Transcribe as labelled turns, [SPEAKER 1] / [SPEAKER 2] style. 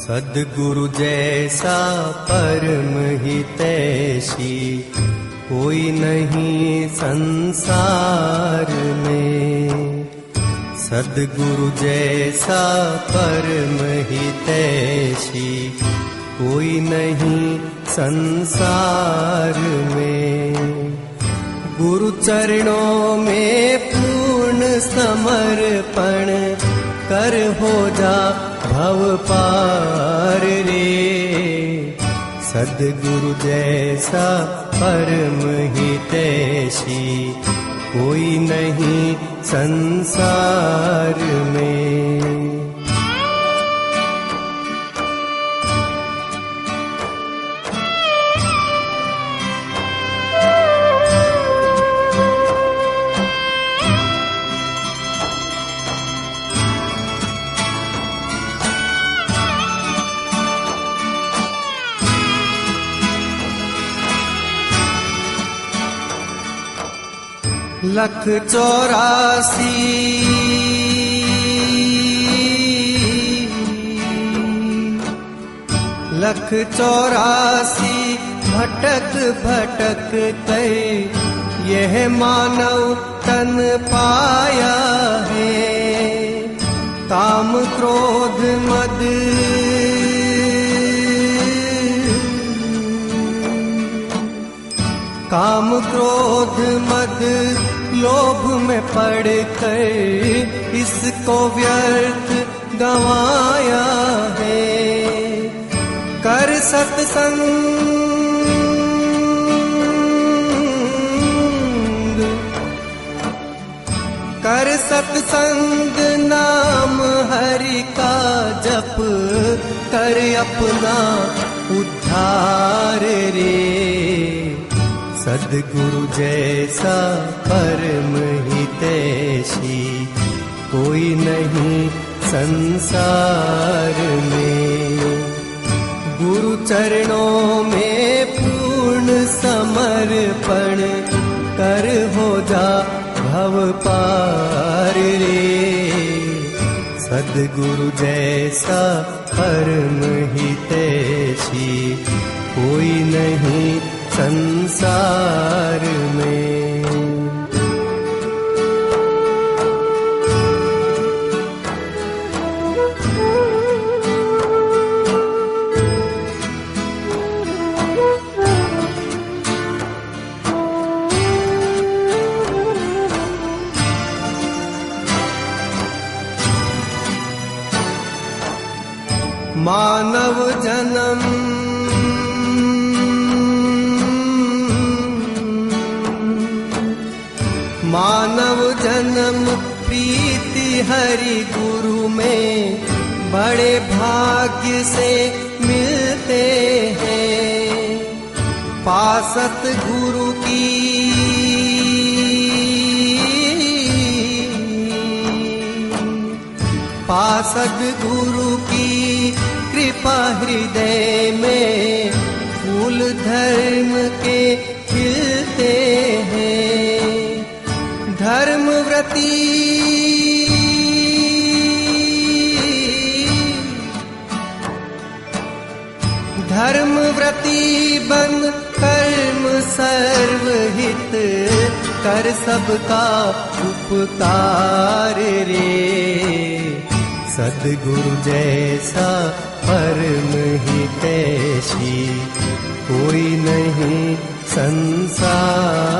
[SPEAKER 1] सद्गुरु जैसा परम हितैषी कोई नहीं संसार में। सद्गुरु जैसा परम हितैषी कोई नहीं संसार में। गुरु चरणों में पूर्ण समर्पण कर हो जा भव पार रे। सद्गुरु जैसा परम हितैषी कोई नहीं संसार में। लख 84 लख 84 भटक भटक कर यह मानव तन पाया है। काम क्रोध मद काम क्रोध मद लोभ में पड़ कर इसको व्यर्थ गंवाया है। कर सत्संग कर सत्संग नाम हरि का जप कर अपना उद्धार रे। सद्गुरु जैसा परम हितैषी कोई नहीं संसार में। गुरु चरणों में पूर्ण समर्पण कर हो जा भव पार रे। सद्गुरु जैसा परम हितैषी कोई नहीं संसार में। मानव जन्म मानव जन्म प्रीति हरि गुरु में बड़े भाग्य से मिलते हैं। पासत गुरु की पासद गुरु की कृपा हृदय में फूल धर्म के खिलते हैं। धर्मव्रती बन कर्म सर्वहित कर सबका उपकार रे। सद्गुरु जैसा परम हितैषी कोई नहीं संसार